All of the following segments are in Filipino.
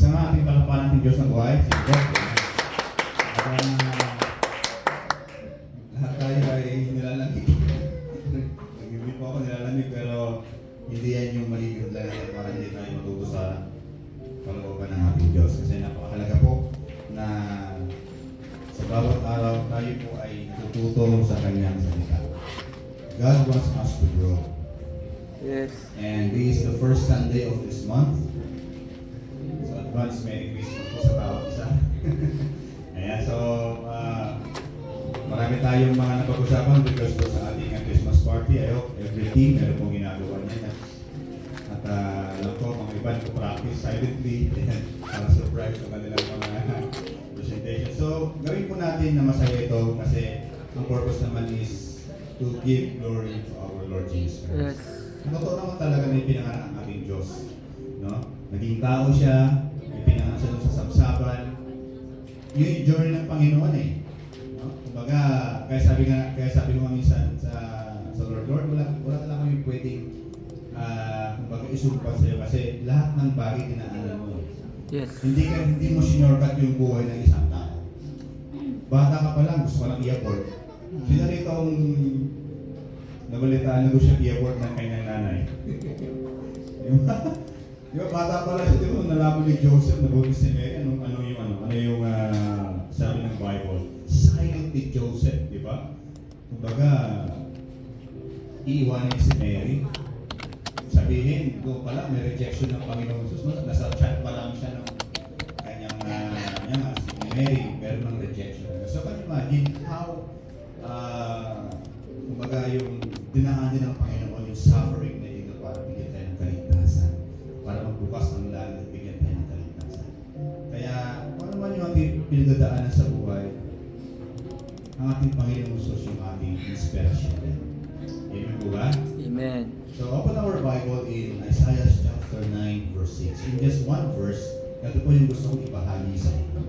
Isang ating palapalan ng Diyos ng buhay, si God. Lahat tayo ay nilalamig. Nag-ibig po ako nilalamig, pero hindi yan yung maligid lang natin para hindi tayo matuto sa kalooban ng ating Diyos. Kasi napakahalaga po na sa bawat araw tayo po ay natututo sa Kanyang salita. God wants us to grow. Yes. And this is the first Sunday of this month. So advance Merry Christmas po sa bawat isa. Ayan, so marami tayong mga napag-usapan because po sa ating Christmas party. I hope every team meron pong ginagawa niya. At alam ko, mga iba nagpo-practice silently para surprise sa kanilang mga presentation. So gawin po natin na masaya ito kasi ang purpose naman is to give glory to our Lord Jesus Christ. Yes. Totoo naman talaga na ipinanganak ang ating Diyos. No? Naging tao siya, ipinanganak siya doon sa sabsaban. Yun yung journey ng Panginoon eh. No? Kumbaga, kaya sabi ko nga minsan sa Lord, wala talaga kami pwedeng kumbaga isumpa sa'yo kasi lahat ng bagay dinaanan mo. Yes. Hindi mo sinorkat yung buhay ng isang tao. Bata ka pa lang, gusto ka lang i-abort. Sino rito ang nabalitaan na gusto siya i-abort ng kanyang nanay? Yung bata pa lang siya, di mo nalaman ni Joseph, nabuntis ni Mary, ano yung sabi ng Bible? Silent ni Joseph, di ba? Kumbaga, iiwanin si Mary. Sabihin, doon pa lang, may rejection ng Panginoon Jesus. Nasa chat pa lang siya ng kanyang si Mary, meron ng rejection. So, can you imagine how kumbaga yung dinaanin ng Panginoon, yung suffering na ito para bigyan tayo ng kaligtasan, para magbukas ang langit at bigyan tayo ng kaligtasan. Kaya, kung ano man yung ating pinagdadaanan sa buhay, ang ating Panginoon Jesus yung ating inspiration. Amen po ba? Amen. So, open our Bible in Isaiah chapter 9, verse 6. In just one verse, ito po yung gusto kong ibahagi sa inyo.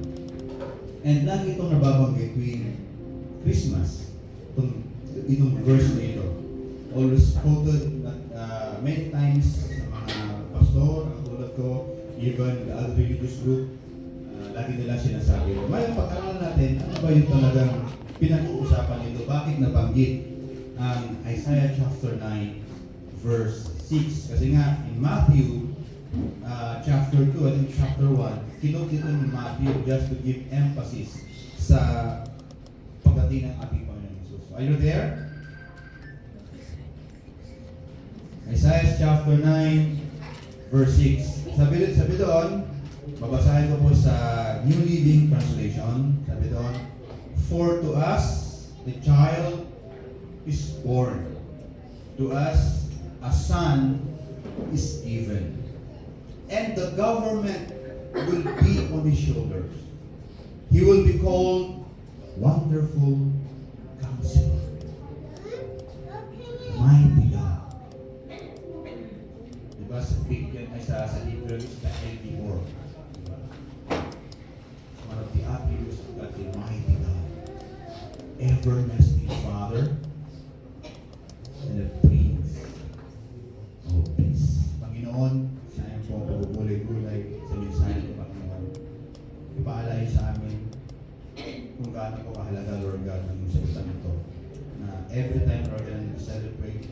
And lagi itong nababanggit tuwing Christmas. Itong verse na ito. Always quoted many times sa mga pastor, katulad ko, even the other religious group, lagi nila sinasabi. Ngayon, pag-aralan natin, ano ba yung talagang pinag-uusapan nito? Bakit nabanggit ang Isaiah chapter 9, verse 6? Kasi nga, in Matthew chapter 2 at in chapter 1, kinot dito ni Matthew just to give emphasis sa pagdating ng ating Panginoon Jesus. Are you there? Isaiah chapter 9, verse 6. Sabi doon, babasahin ko po sa New Living Translation. Sabi doon, for to us the child is born, to us a son is given, and the government will be on his shoulders. He will be called Wonderful Counselor, Mighty God. Diba sa Bigyan ay sa Hebrew is the LD4. Diba? One of the attributes of God, the Mighty God, Everlasting Father, and the Prince of Peace. Panginoon, sayang po ang pagugulay-gulay sa mensahe ng Panginoon. Ipaalay sa amin kung gaano ko kahalaga, Lord God, ng salita nito. Na every time, Lord God, na celebrate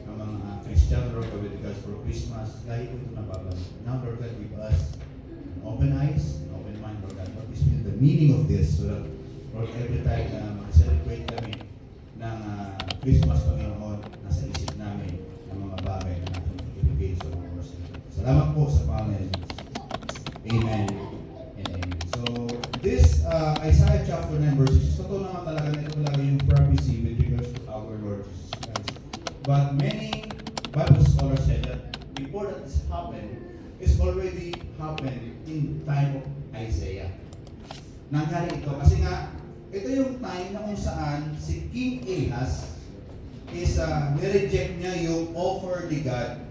ang mga Christian, Lord God, with regards for Christmas, lagi ko ito nababanggit. Now, Lord God, give us an open eyes, an open mind, Lord God. What is the meaning of this? So that, Lord, every time na mag-celebrate kami ng Christmas, Panginoon, nasa isip namin ang mga bagay na natin ibigay sa mga oras. Salamat po sa pangalan. Amen and amen. So, this Isaiah chapter 9 verse 6, totoo naman talaga na ito talaga yung prophecy with regards to our Lord Jesus Christ. But many Bible scholars said that before that this happened, it's already happened in time of Isaiah. Nangyari ito kasi nga, ito yung time na kung saan si King Ahaz is nireject niya yung offer ni God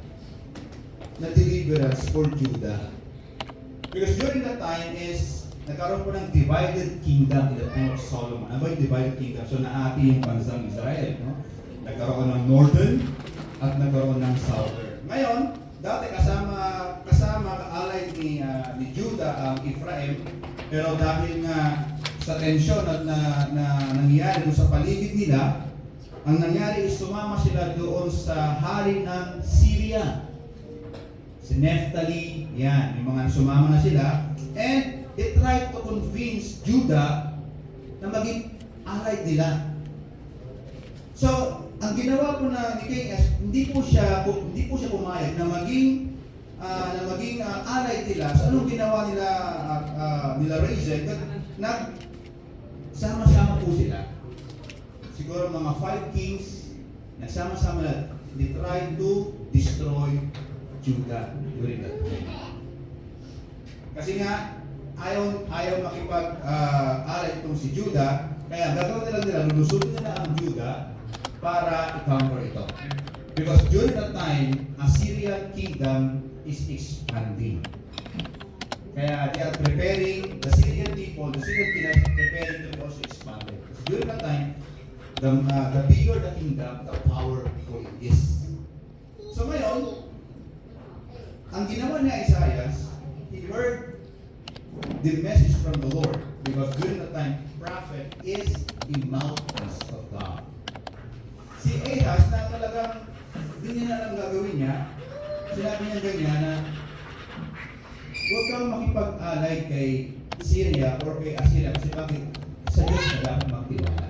na deliverance for Judah. Because during that time is nagkaroon po ng divided kingdom in the time of Solomon. Ano ba yung divided kingdom? So naati yung bansang Israel. No? Nagkaroon ng northern at nagkaroon ng southern. Ngayon, dati kasama kasama, kaalay ni Judah ang Ephraim, pero dahil nga sa tensyon na nangyayari doon sa paligid nila, ang nangyari is sumama sila doon sa hari ng Syria. Si Naphtali, yan, yung mga sumama na sila, and they tried to convince Judah na maging alay nila. So, ang ginawa po na ni King S, hindi po siya pumayag na maging alay nila. So, anong ginawa nila Rezin? Sama-sama po sila. Siguro mga 5 kings, nagsama-sama na, they tried to destroy Judah during that time. Kasi nga, ayaw makipag-alay itong si Judah, kaya gagawin nila, lulusutin nila ang Judah para i-counter ito. Because during that time, Assyrian kingdom is expanding. Kaya they are preparing, the Syrian kingdom is preparing to be also expanded. Because during that time, the bigger the kingdom, the powerful it is. So ngayon, ang ginawa ni Isaiah, he heard the message from the Lord. Because during that time, prophet is the mouthpiece of God. Si Ahaz na talagang hindi niya na lang gagawin niya, sinabi niya ganyan na huwag kang makipag-alay kay Syria or kay Assyria kasi bakit sa Diyos na dapat magtiwala.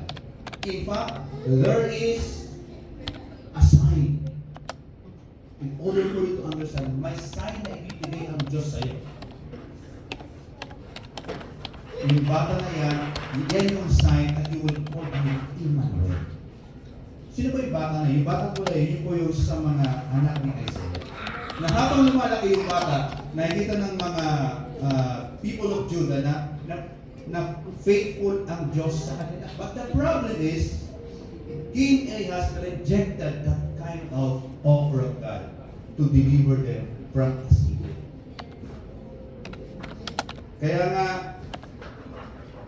In fact, there is a sign. In order for you to understand, may sign na ibibigay ang Diyos sa iyo. Yung bata na yan yung sign at you will call him Emmanuel. Sino ba yung bata na? Yung bata po na yun po yung sa mga anak ni Isaiah. Na habang lumalaki yung bata, nakikita ng mga people of Judah na faithful ang Diyos sa kanila. But the problem is, King Ahaz rejected that kind of offer of God to deliver them from Assyria. Kaya nga,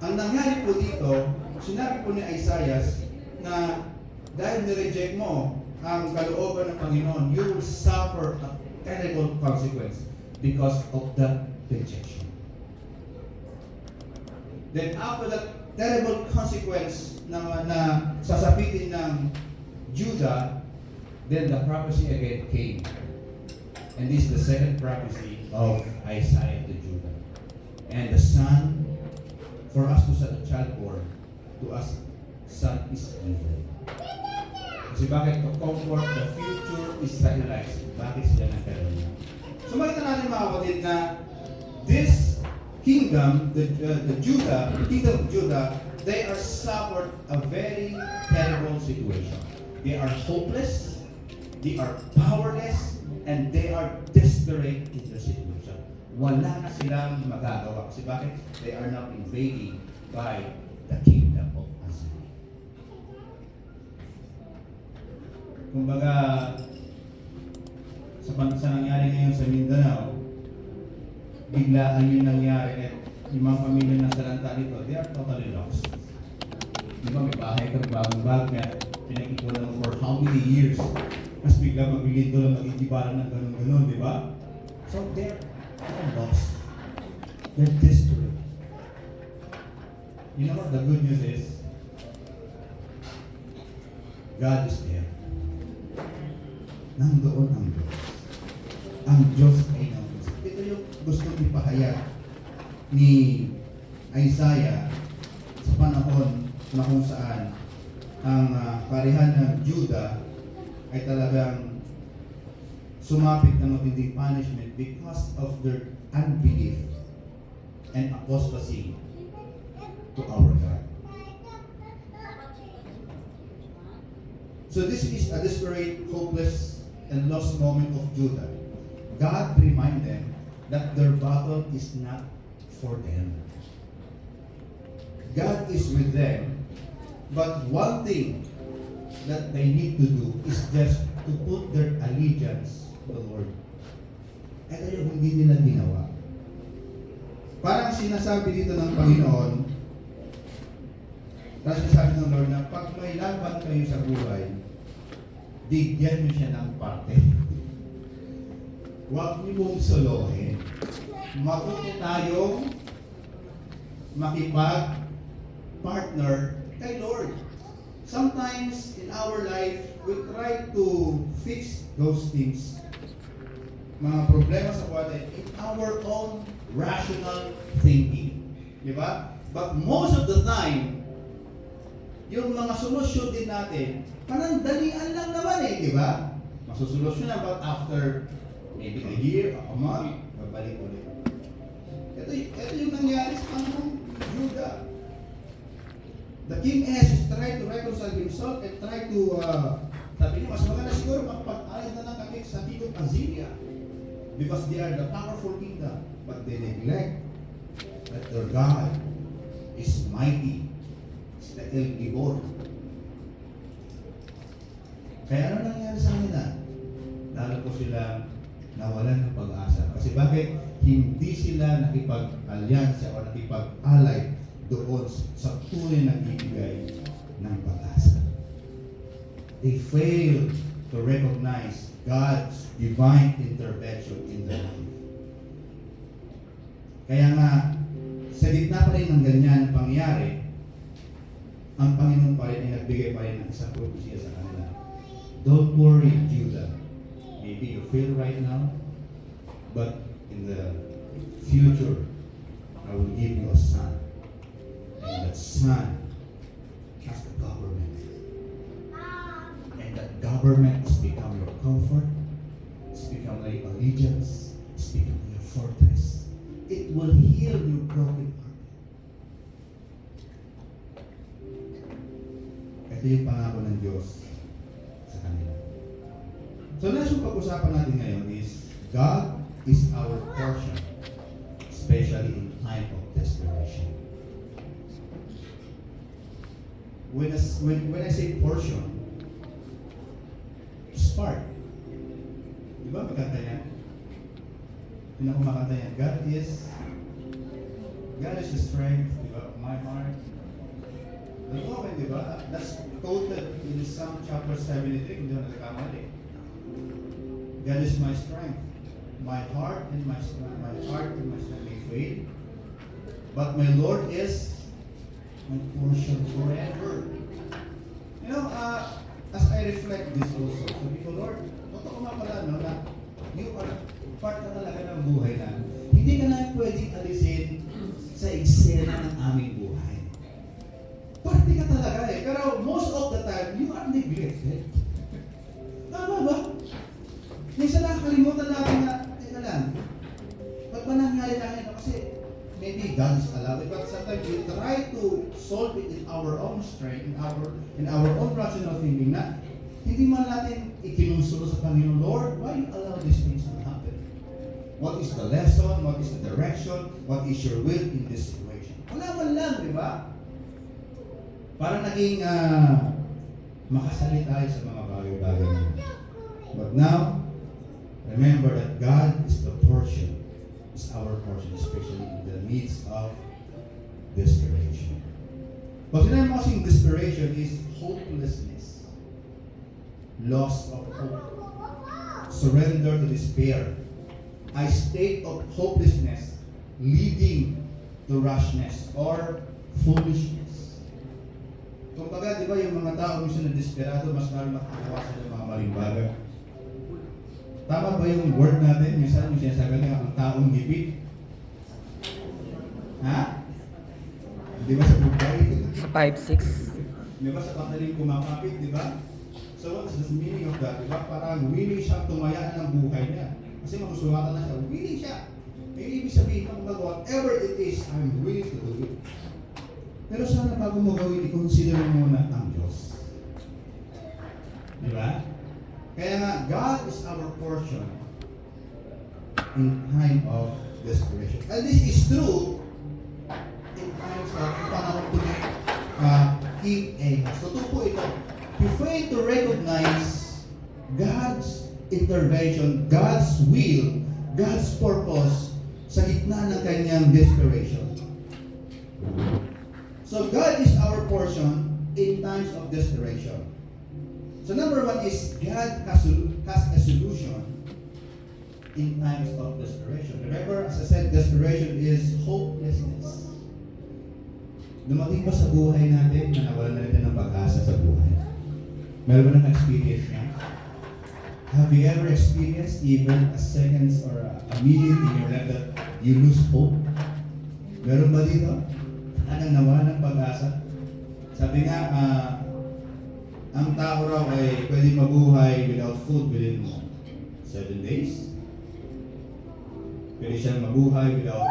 ang nangyari po dito, sinabi po ni Isaiah na dahil ni-reject mo ang kalooban ng Panginoon, you will suffer a terrible consequence because of that rejection. Then after that terrible consequence na sasapitin ng Judah, then the prophecy again came. And this is the second prophecy of Isaiah to Judah. And the son, for us to set a child born, to us son is given. Kasi bakit? To comfort the future Israelites. Bakit sila nagkaroon? So makita natin mga kapatid na this kingdom, the kingdom of Judah, they are suffered a very terrible situation. They are hopeless, they are powerless, and they are desperate in their situation. Wala na silang magagawa. Kasi bakit? They are now invaded by the kingdom of Assyria. Kumbaga, sa nangyari ngayon sa Mindanao, biglaan yung nangyari at yung mga pamilya na salanta nito, they are totally lost. Di ba, may bahay ka, bagong bagay, pinag-ipunan mo for how many years? Mas bigla mabilit doon lang mag-ikibalan ng ganun-ganun, di ba? So, they're lost. They're desperate. You know what the good news is? God is there. Nandoon ang Diyos. Ang Diyos ay nandoon. Ito yung gusto ipahayag ni Isaiah sa panahon na kung saan ang parihan ng Judah ay talagang sumapit ng matinding punishment because of their unbelief and apostasy to our God. So this is a desperate, hopeless, and lost moment of Judah. God remind them that their battle is not for them. God is with them, but one thing that they need to do is just to put their allegiance to the Lord. Ito yung hindi nila ginawa. Parang sinasabi dito ng Panginoon, tapos sinasabi ng Lord na pag may laban kayo sa buhay, bigyan mo siya ng parte. huwag niyo mong solohin. Matuto tayong makipag-partner kay Lord. Sometimes in our life, we try to fix those things, mga problema sa buhay, in our own rational thinking. Di ba? But most of the time, yung mga solusyon din natin, parang dalian lang naman di ba? Masusolusyon na, but after maybe a year, a month, babalik ulit. Ito yung nangyari sa panahon Judah. The king Ahaz tried to reconcile himself and tried to, sabi niya, mas maganda siguro magpag-alay na lang kami sa kingdom Assyria because they are the powerful kingdom, but they neglect that their God is mighty, is the El Gibor. Kaya ano nangyari sa kanila? Lalo po sila nawalan ng pag-asa. Kasi bakit? Hindi sila nakipag-alyansa o nakipag-alay doon sa tunay na nagbibigay ng pag-asa. They fail to recognize God's divine intervention in their life. Kaya nga, sa gitna pa rin ng ganyan pangyayari, ang Panginoon pa rin ay nagbigay pa rin ng isang propesya sa kanila. Don't worry, Judah. Maybe you fail right now, but in the future, I will give you a son. And that son has the government. And that government is become your comfort, it's become your allegiance, it's become your fortress. It will heal your broken heart. Ito yung pangako ng Diyos sa kanila. So, next yung pag-usapan natin ngayon is God is our portion, especially in time of desperation. When I say portion, spark. Di ba magkanta yan? Yun ako makanta yan. God is the strength, di ba, of my heart. Nag-open, di ba? That's quoted in Psalm chapter 73, kung di ako nagkakamali. God is my strength. My heart and my strength may fail. But my Lord is my portion forever. You know, as I reflect this also, sabi ko, Lord, totoo nga pala, no, na you are part na talaga ng buhay na hindi ka na pwedeng alisin sa eksena ng aming buhay. Parte ka talaga pero most of the time, you are neglected. Tama ba? Minsan nakakalimutan natin na, teka lang, ba't ba nangyari na ito? Kasi maybe God is allowed, but sometimes we try to solve it in our own strength, in our own rational thinking na hindi man natin ikinusulo sa Panginoon, Lord, why you allow these things to happen? What is the lesson? What is the direction? What is your will in this situation? Wala man lang, di ba? Para naging makasalit tayo sa mga bagay-bagay na. But now, remember that God is the portion, is our portion, especially in the midst of desperation. Pag sinabi mo kasing desperation is hopelessness, loss of hope, surrender to despair, a state of hopelessness leading to rashness or foolishness. Kung baga, di ba yung mga tao minsan na desperado, mas lalo nakakawa sa mga maling bagay. Tama ba yung word natin? Minsan yung sinasabi nga ang taong gipit? Ha? Di ba sa buhay? Sa 5-6. Di ba sa pataling kumakapit, di ba? So what's the meaning of that? Di ba? Parang willing siya tumayaan ng buhay niya. Kasi makusulatan na siya. Willing siya. May ibig sabihin ng whatever it is, I'm willing to do it. Pero sana bago mo gawin, i-consider mo muna ang Diyos. Di ba? Kaya nga, God is our portion in time of desperation. And this is true in times of panahon po ni King Ahaz. Totoo po ito. You fail to recognize God's intervention, God's will, God's purpose sa gitna ng kanyang desperation. So God is our portion in times of desperation. So number one is God has a solution in times of desperation. Remember, as I said, desperation is hopelessness. Dumating ba sa buhay natin na nawalan na natin ng pag-asa sa buhay? Meron ba naka-experience niya? Have you ever experienced even a seconds or a minute in your life that you lose hope? Meron ba dito? Anong nawalan ng pag-asa? Sabi nga, ang tao raw ay pwede mabuhay without food within 7 days. Pwede siyang mabuhay without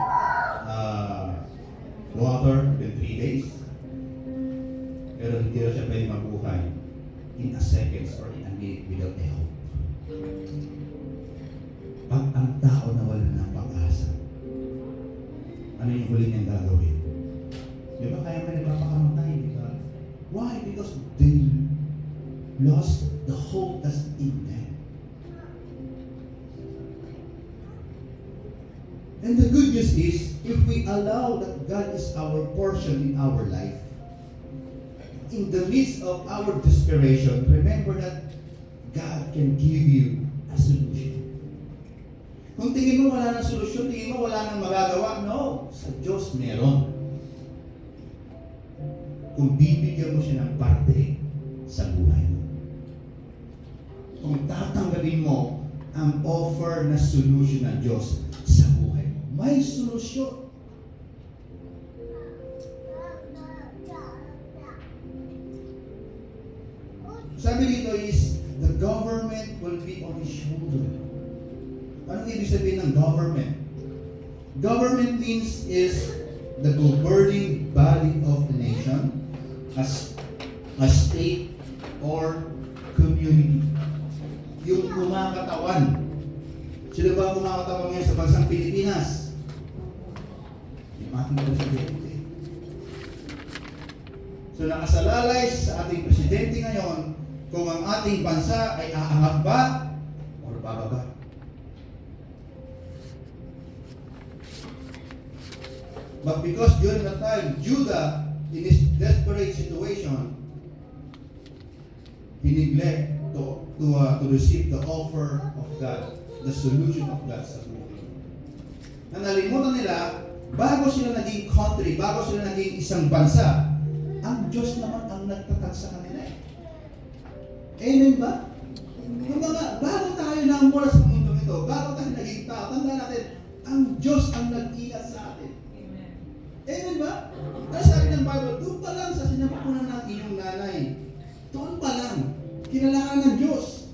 water within 3 days. Pero hindi raw siya pwede mabuhay in a seconds or in a minute without a hope. Pag ang tao nawalan ng pag-asa, ano yung huli niyang gagawin? Di ba kaya may nagpapakamatay, di ba? Why? Because they lost the hope that's in them. And the good news is, if we allow that God is our portion in our life, in the midst of our desperation, remember that God can give you a solution. Kung tingin mo wala nang solusyon, tingin mo wala nang magagawa, no. Sa Diyos meron. Kung bibigyan mo siya ng parte sa buhay mo. Kung tatanggalin mo ang offer na solution ng Diyos sa buhay mo, may solusyon. Sabi dito is, the government will be on his shoulder. Anong ibig sabihin ng government? Government means is the governing body of the nation, as a state or community. Yung kumakatawan. Sino ba ang kumakatawan ngayon sa bansang Pilipinas? Yung ating presidente. So nakasalalay sa ating presidente ngayon kung ang ating bansa ay aangat ba o bababa. But because during that time, Judah, in his desperate situation, he neglected to receive the offer of God, the solution of God sa buhay. Nalimutan nila, bago sila naging country, bago sila naging isang bansa, ang Diyos naman ang nagtatag sa kanila. Amen ba? Yung mga, bago tayo namula sa mundo ito, bago tayo naging tao, tanda natin, ang Diyos ang nag-ingat sa atin. Amen ba? Kasi sabi ng Bible, doon pa lang sa sinapupunan ng iyong nanay, doon pa lang, kinalangan ng Diyos.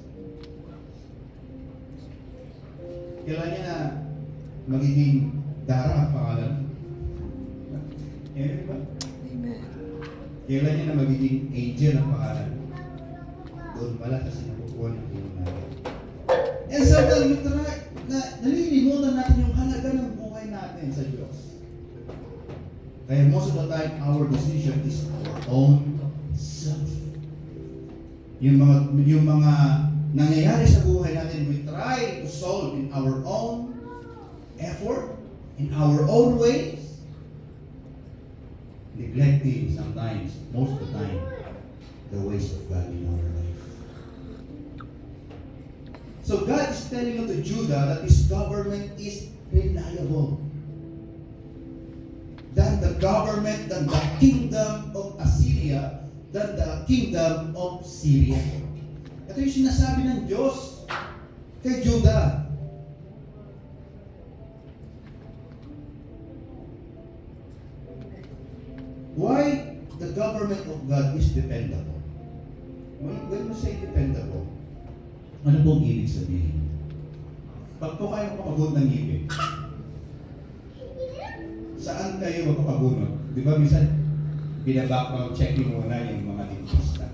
Kailan niya na magiging Dara ang pangalan? Amen ba? Amen. Kailan niya na magiging Angel ang pangalan? Doon pala sa sinapupunan ng iyong nanay. And sometimes we try, nalilimutan natin yung halaga ng buhay natin sa Diyos. Kaya most of the time, our decision is our own self. Yung mga nangyayari sa buhay natin, we try to solve in our own effort, in our own ways, neglecting sometimes, most of the time, the ways of God in our life. So God is telling to Judah that his government is reliable. Than the government, than the kingdom of Assyria, than the kingdom of Syria. Ito yung sinasabi ng Diyos kay Judah. Why the government of God is dependable? When you say dependable, ano pong ibig sabihin? Pag po kayo makapagod ng ngipin, saan kayo magpapabunot? Di ba minsan, bina-background checking muna yung mga dentista.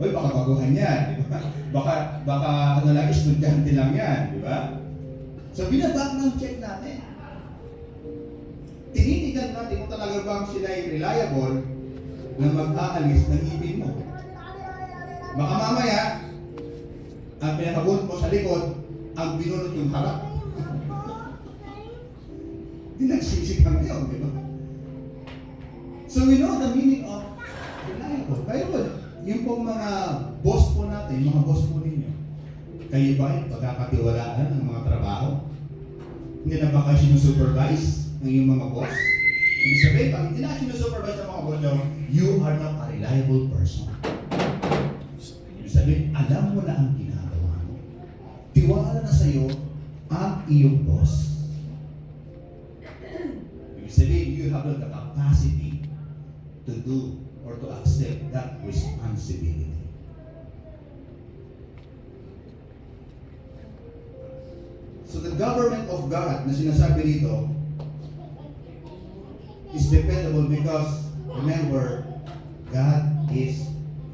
Uy, baka baguhan yan, di ba? Baka ano lang, estudyante lang yan, di ba? So, bina-background check natin. Tinitigan natin kung talaga bang sila ay reliable na mag-aalis ng ngipin mo. Baka mamaya, ang pinakabunot mo sa likod, ang binunot yung harap. Nagsisig kami yun, di ba? So we know the meaning of reliable. Kayo po, yung pong mga boss po natin, mga boss po ninyo, kayo ba yung pagkakatiwalaan ng mga trabaho trabaho? Hindi na ba kayo sinusupervise ng iyong mga boss? Ibig sabihin, pag hindi na sinusupervise ng mga boss nyo, you are not a reliable person. Ibig sabihin, alam mo na ang ginagawa mo. Tiwala na sa iyo ang iyong boss. Ibig sabihin, you have the capacity to do or to accept that responsibility. So the government of God na sinasabi dito is dependable because remember, God is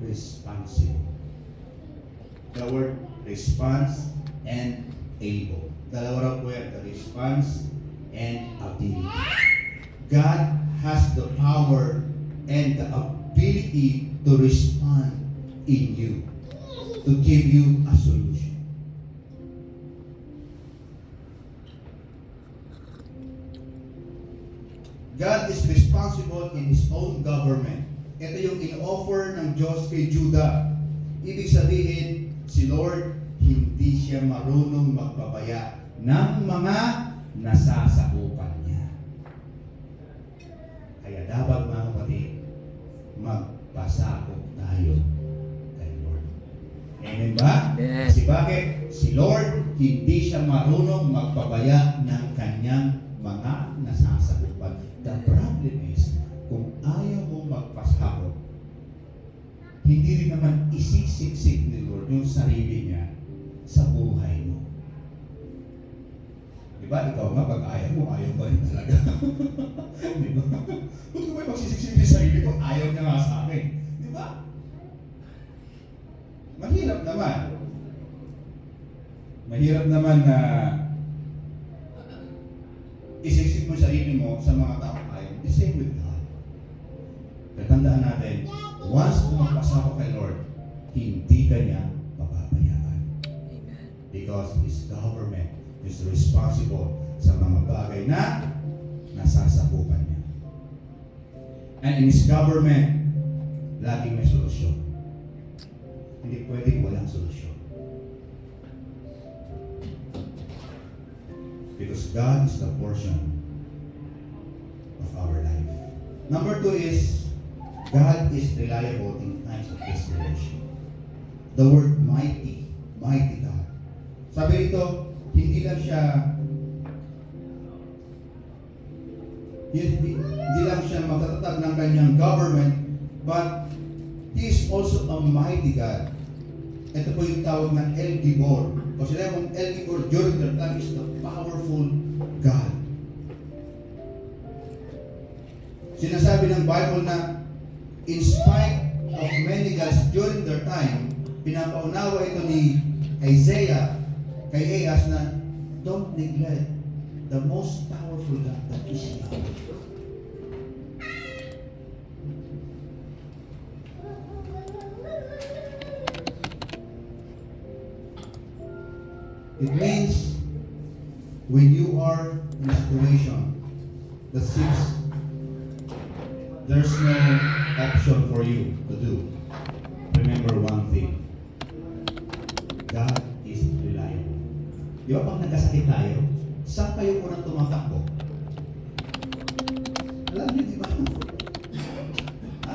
responsible. The word response and able. Dalawa raw po yan, the response and ability. God has the power and the ability to respond in you, to give you a solution. God is responsible in His own government. Ito yung in-offer ng Diyos kay Judah. Ibig sabihin, si Lord, hindi siya marunong magpabaya ng mga nasasakupan niya. Kaya dapat mga kapatid, magpasakop tayo kay Lord. Amen ba? Yes. Kasi bakit? Si Lord, hindi siya marunong magpabaya ng kanyang mga nasasakupan. The problem is, kung ayaw mo magpasakop, hindi rin naman isisiksik ni Lord yung sarili niya sa buhay mo. Diba? Ikaw nga, pag ayaw mo, ayaw pa rin talaga. Diba? Kung ko ba magsisiksik yung sarili ko, ayaw niya nga sa akin. Diba? Mahirap naman. Mahirap naman na isiksik mo sarili mo sa mga tao ayaw. The same with God. Tatandaan natin, once magpasako kay Lord, hindi ka niya papabayaan. Because His government is responsible sa mga bagay na nasasakupan niya. And in His government, laging may solusyon. Hindi pwedeng walang solusyon. Because God is the portion of our life. Number 2 is, God is reliable in times of desperation. The word mighty, mighty God. Sabi rito, hindi lang siya magtatatag ng kanyang government, but He is also a mighty God. Ito po yung tawag ng El Gibor. O sila yung El Gibor during their time is the powerful God. Sinasabi ng Bible na in spite of many gods during their time, pinapaunawa ito ni Isaiah kay Ahaz na don't neglect the most powerful God that is Yahweh. It means when you are in a situation that seems there's no option for you to do, remember one thing. God is reliable. Di ba pag nagkasakit tayo, saan kayo unang tumatakbo? Alam niyo, di ba?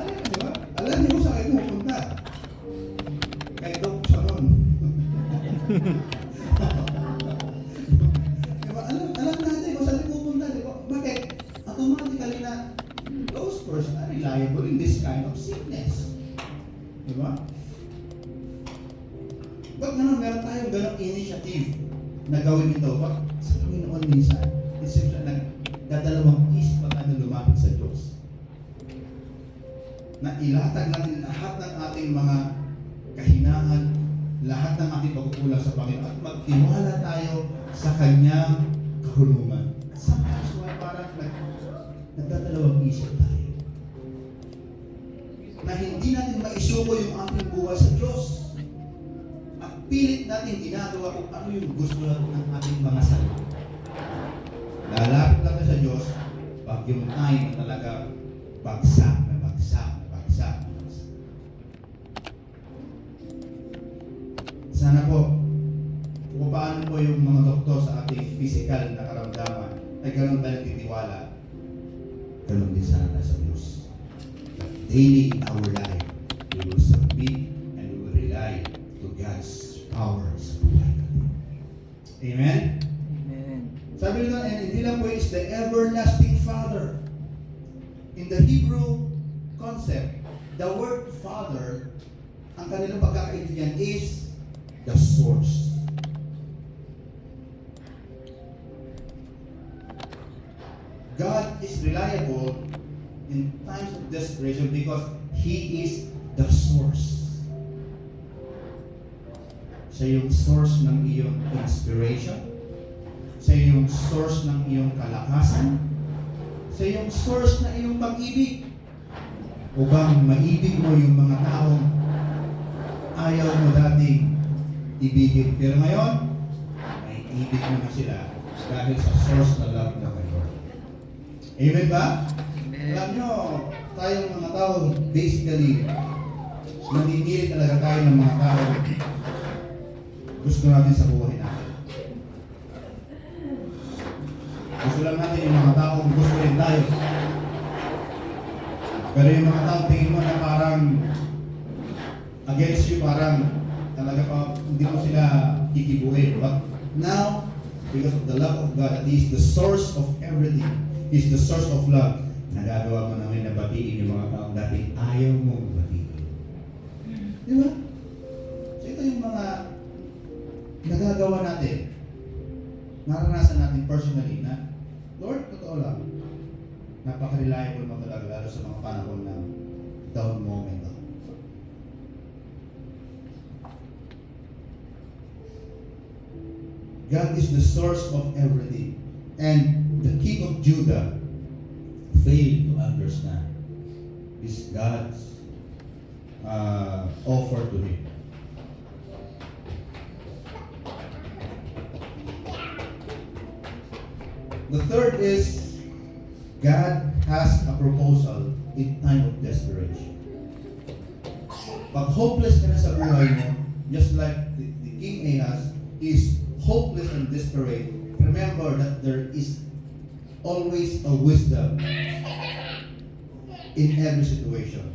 Di ba? Alam niyo kung saan kayo pupunta. Kay Doc Sharon. Diba? Alam natin kung saan pupunta, di ba? Bakit? Automatically na those persons are reliable in this kind of sickness. Di ba? Ba't naman meron tayong ganong initiative na gawin ito? Ba't sa Panginoon minsan, isip siya nagdadalawang isip pa tayo lumapit sa Diyos. Na ilatag natin lahat ng ating mga kahinaan, lahat ng ating pagkukulang sa Panginoon at magtiwala tayo sa Kanyang kahulungan. At sometimes why parang nagdadalawang isip tayo. Na hindi natin maisuko yung ating buhay sa Diyos. At pilit natin ginagawa kung ano yung gusto ng ating mga salita. Lalapit lang sa Diyos pag yung time na talaga bagsak. Sana po, kung paano lang po yung mga doktor sa ating physical na karamdaman ay ganun tayo titiwala. Ganun din sana sa Diyos. But daily in our life, we will submit and we will rely to God's power sa buhay natin. Amen? Amen. Sabi nito, and hindi lang po is the everlasting Father. In the Hebrew concept, the word Father, ang kanilang pagkakaintindihan is the source. God is reliable in times of desperation because He is the source. Siya yung source ng iyong inspiration. Siya yung source ng iyong kalakasan. Siya yung source ng iyong pag-ibig. Upang maibig mo yung mga taong ayaw mo dating ibigin. Pero ngayon, may ibig mo na sila dahil sa source na love na kayo. Amen ba? Amen. Alam nyo, tayong mga tao, basically, namimili talaga tayo ng mga tao gusto natin sa buhay natin. Gusto lang natin yung mga taong gusto rin tayo. Pero yung mga taong tingin mo na parang against you, parang talaga pa hindi mo sila kikibuhin. But now, because of the love of God, that He is the source of everything. He is the source of love. Nagagawa mo namin na batiin yung mga taong dati ayaw mong batiin. Di ba? So ito yung mga nagagawa natin. Naranasan natin personally na, Lord, totoo lang, napaka-reliable mo talaga lalo sa mga panahon ng down moment. God is the source of everything. And the king of Judah failed to understand is God's offer to him. The third is God has a proposal in time of desperation. Pag hopeless ka na sa buhay mo, just like the King Ahaz is hopeless and desperate, remember that there is always a wisdom in every situation.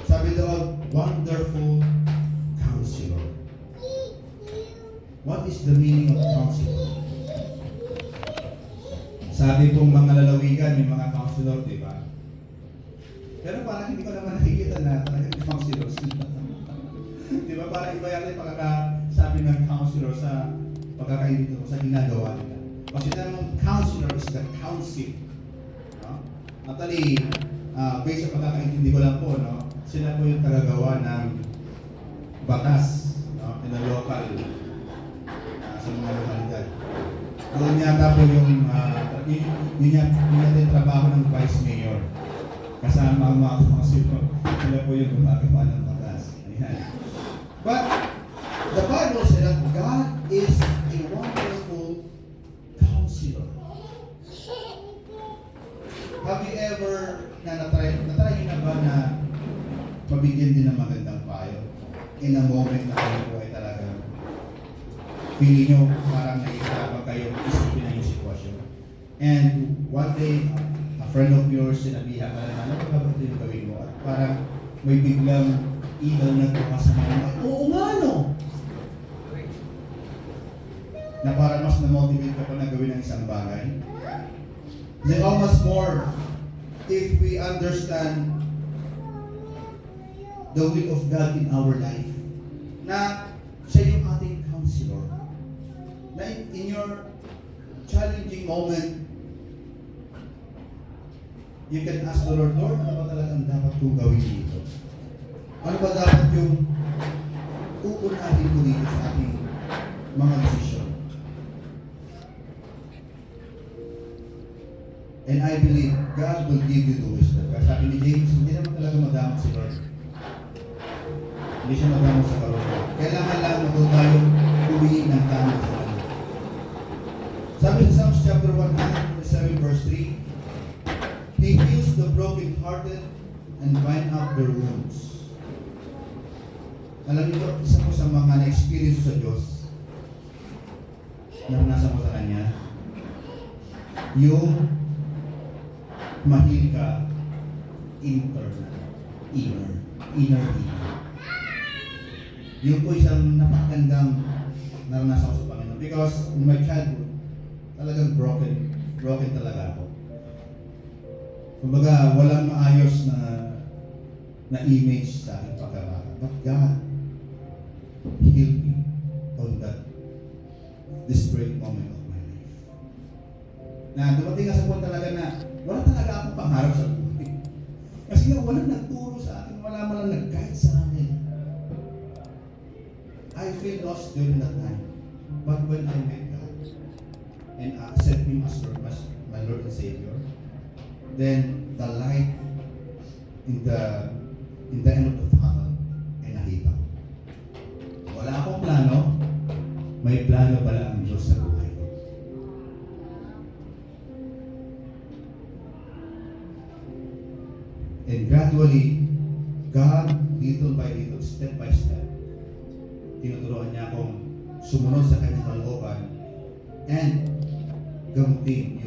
Sabi doon, wonderful counselor. What is the meaning of counselor? Sabi pong mga lalawigan, may mga counselor, di ba? Pero parang hindi ko naman nakikita na talagang counselor sila. Di ba? Parang iba yata yung pagkakasabi ng counselor sa pagkakainit ko sa ginagawa nila. Kasi namang counselor is the counsel. No? Actually, based sa pagkakaintindi ko lang po, no? Sila po yung tagagawa ng batas, no? In a local, sa mga lokalidad. Doon yata po yung yun yung trabaho ng vice mayor. Kasama ang mga councilor, sila po yung gumagawa ng batas. Ayan. But the Bible says that God is a wonderful counselor. Have you ever natry nyo na ba na mabigyan din ng magandang payo in a moment na kayo po ay talagang feeling nyo parang nahihirapan kayo isipin na yung sitwasyon. And one day, a friend of yours sinabihan ka na, ano ba ba yung gawin mo? At parang may biglang ilaw na bukas sa mga, oo nga no! Na parang mas na-motivate ka pa na gawin ang isang bagay. Then how much more if we understand the will of God in our life, na siya yung ating counselor. Na in your challenging moment, you can ask the Lord, Lord, ano ba talagang dapat kong gawin dito? Ano ba dapat yung uunahin ko dito sa ating mga desisyon? And I believe God will give you the wisdom. Kasi sabi ni James, hindi naman talaga madamot si Lord. Hindi siya madamot sa karoon. Kailangan lang na tayo humingi ng tamang sa Kanya. Sabi sa Psalms chapter 107 verse 3, He heals the broken-hearted and bind up their wounds. Alam niyo, isa po sa mga na-experience sa Diyos, naranasan mo sa kanya? Yung mahil ka internal, inner healing. Yun po isang napakagandang naranasan ko sa Panginoon. Because in my childhood, talagang broken talaga ako. Kumbaga, walang maayos na image sa aking pagkabata. But God healed me on that desperate moment of my life. Na dumating nga sa point talaga na wala talaga akong pangarap sa buhay. Kasi nga walang nagturo sa akin, wala man lang nag-guide sa akin. I feel lost during that time. But when I met God and accept Him as my Lord and Savior, then the light in the end of the tunnel ay nakita ko. Wala akong plano, may plano pala ang Diyos sa buhay ko. And gradually, God, little by little, step by step, tinuturuan niya akong sumunod sa kanyang kalooban and gamutin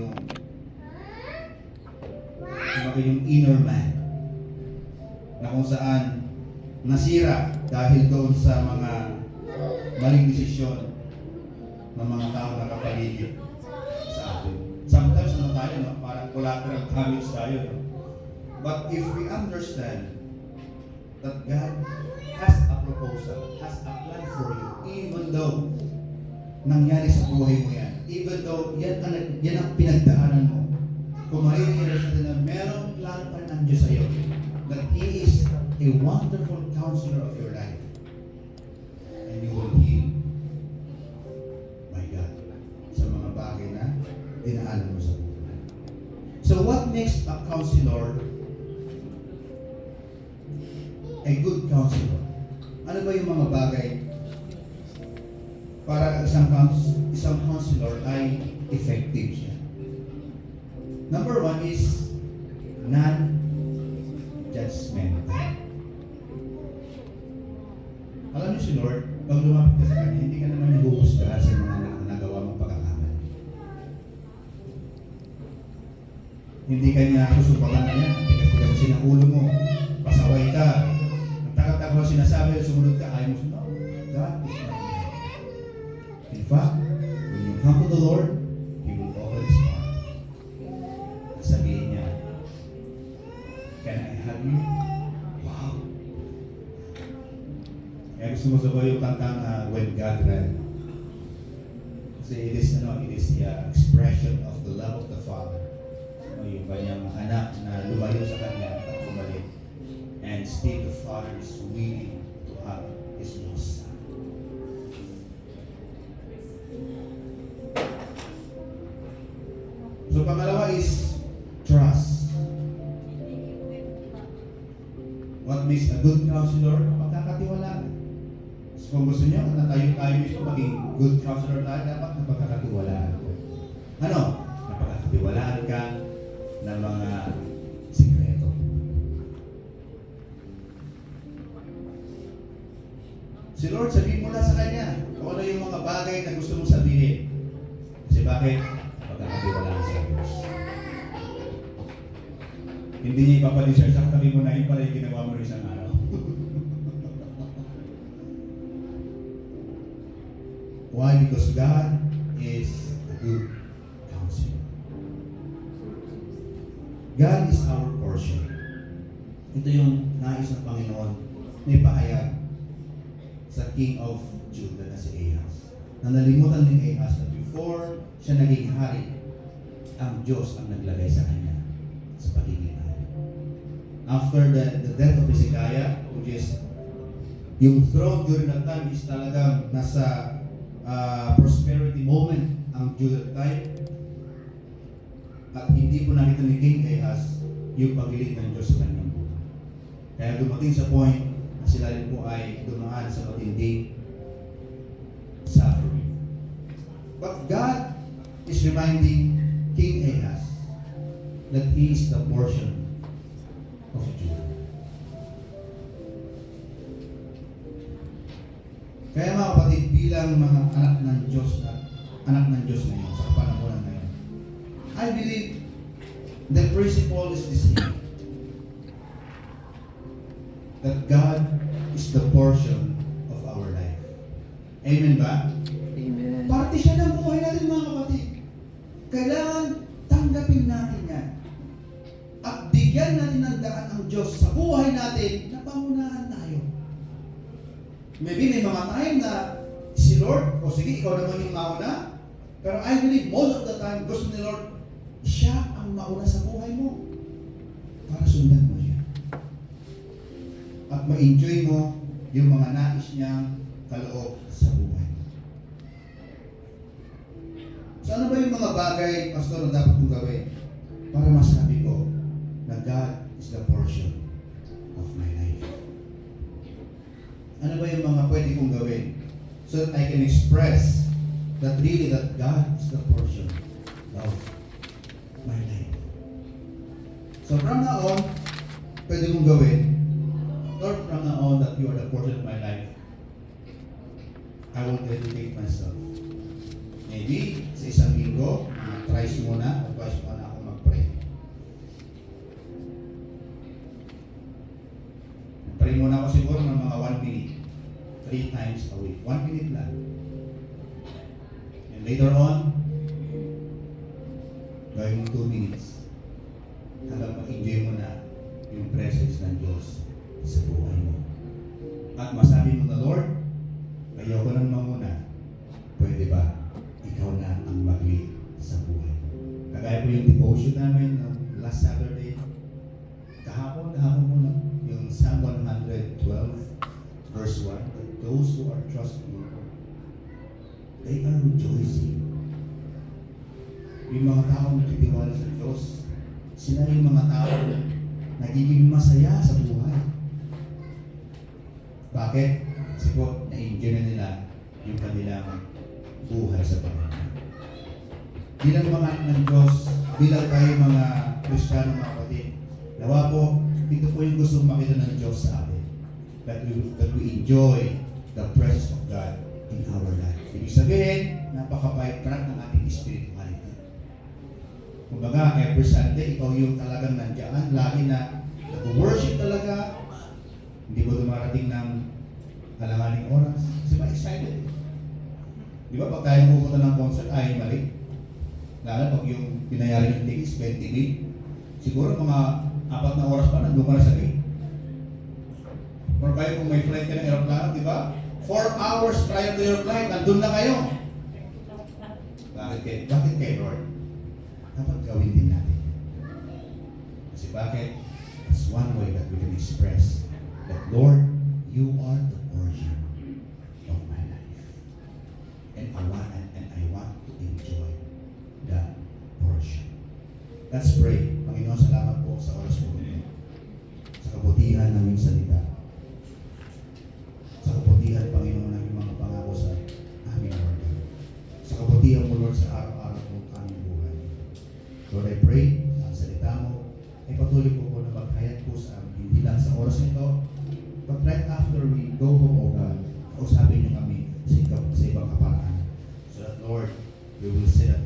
yung inner man na kung saan nasira dahil doon sa mga maling desisyon ng mga tao na kapaligid sa atin. Sometimes tayo, no? Parang collateral damage tayo. No? But if we understand that God has a proposal, has a plan for you, even though nangyari sa buhay mo yan, even though yan ang pinagdaanan mo, kung marirealize natin na merong plan pa rin ang Diyos sa iyo, that He is a wonderful counselor of your life, and you will heal by God sa mga bagay na dinaanan mo sa buhay. So what makes a counselor a good counselor? Ano ba yung mga bagay para isang counselor ay effective siya? Number one is non-judgmental. Alam niyo si Lord, pag lumapit ka sa Kanya, hindi ka naman naguhusgahan sa mga nagawa mong pagkakamali. Hindi ka niya susupakan na yan. Tigas-tigas kasi ng ulo mo. Pasaway ka. Ang tagal-tagal sinasabi, sumunod ka, ayaw mo sumunod. God is not there. In fact, when you come to the Lord, He will open His heart. Sabihin niya, can I have you? Wow! Kaya gusto mo sabaw yung kantang When God Ran. Kasi it is the expression of the love of the Father. Yung kanyang anak na lumayo sa kanya at bumalik. And still the Father is willing to have His lost son. So pangalawa is trust. What makes a good counselor? Pagkakatiwalaan. So kung gusto niyo na tayo mismo maging good counselor tayo, dapat napagkakatiwalaan ko. Ano? Napagkakatiwalaan ka ng mga sikreto. Si Lord, sabihin mo na sa Kanya kung ano yung mga bagay na gusto mong sabihin. Kasi bakit? Pagkakatiwalaan sa Diyos. Hindi niya ipapadisir sa katabi mo na yun pala yung ginawa mo rin isang araw. Why? Because God is a good counselor. God is our portion. Ito yung nais ng Panginoon na ipahayag sa King of Judah na si Ahaz. Na nalimutan ni Ahaz na before siya naging hari, ang Diyos ang naglagay sa kanya sa pagiging hari. After the death of Hezekiah, which is yung throne during that time is talagang nasa prosperity moment ang Judah time, at hindi po nakita ni King Ahaz yung pagilid ng Diyos sa kanyang buhay. Kaya dumating sa point na sila rin po ay dumaan sa matinding suffering. But God is reminding King Ahaz that he is the portion of Judah. Kaya mga kapatid, bilang mga anak ng Diyos na anak ng Diyos ngayon sa kapanahonan ngayon. I believe the principle is the same. That God is the portion of our life. Amen ba? Amen. Parte siya ng buhay natin mga kapatid. Kailangan tanggapin natin yan. At bigyan natin ng daan ang Diyos sa buhay natin na pangunahan tayo. Maybe may mga time na si Lord, o sige, ikaw naman yung mauna. Pero I believe most of the time, gusto ni Lord, siya ang mauna sa buhay mo. Para sundan mo siya. At ma-enjoy mo yung mga nais niyang kaloob sa buhay mo. So ano ba yung mga bagay, Pastor, na dapat kong gawin para masabi ko na God is the portion of my life? Ano ba yung mga pwede kong gawin so that I can express that really that God is the portion of my life? So from now on, pwede kong gawin, Lord, from now on that you are the portion of my life, I will dedicate myself. Maybe sa isang linggo, thrice muna o twice muna ako mag-pray. Pray muna ako siguro ng mga 1 minute. 3 times a week. 1 minute lang. And later on, gawin mo 2 minutes. Hanggang ma-enjoy mo na yung presence ng Diyos sa buhay mo. At masabi mo na, Lord, ayoko nang mamuna. Pwede ba? Ikaw na ang mag-lead sa buhay mo. Kagaya po yung devotion namin ng last Saturday. Kahapon mo na. Yung Psalm 112, verse 1. That those who are trusting you, they are rejoicing. Yung mga taong nagtitiwala sa Diyos, sila yung mga tao nagiging masaya sa buhay. Bakit? Kasi po, na-enjoy na nila yung kanilang buhay sa Panginoon. Bilang mga anak ng Diyos, bilang tayo mga Kristiyano mga kapatid, nawa po, ito po yung gusto makita ng Diyos sa atin. That we enjoy the presence of God in our life. Ibig sabihin, napaka-vibrant ng ating spirituality. Kumbaga, every Sunday, ikaw yung talagang nandiyan, lagi na nag-worship talaga, hindi mo dumarating ng alanganing oras, kasi ma-excited. Di ba, pag tayo pupunta ng concert, ay mali. Lalo pag yung pinayari yung tickets, 20 mil, siguro mga 4 na oras pa, nandun ka na sa gate. Or kayo kung may flight ka ng aeroplano, di ba? 4 hours prior to your flight, nandun na kayo. Bakit kayo, Lord? Dapat gawin din natin. Kasi bakit? That's one way that we can express that, Lord, you are the portion of my life. And I want to enjoy that portion. Let's pray. Panginoon, salamat po sa oras po ninyo. Sa kabutihan ng iyong salita. Sa kabutihan, Panginoon, ng iyong mga pangako sa aming Lord. Sa kabutihan mo, Lord, sa araw-araw po aming buhay. Lord, I pray na ang salita mo ay patuloy po na maghayat po sa amin. Hindi lang sa oras nito, but right after we go home, O God, kausapin niyo kami sa ibang kaparaan. So that, Lord, we will say that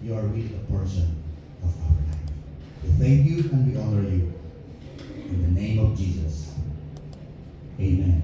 you are really the portion of our life. We thank you and we honor you. In the name of Jesus. Amen.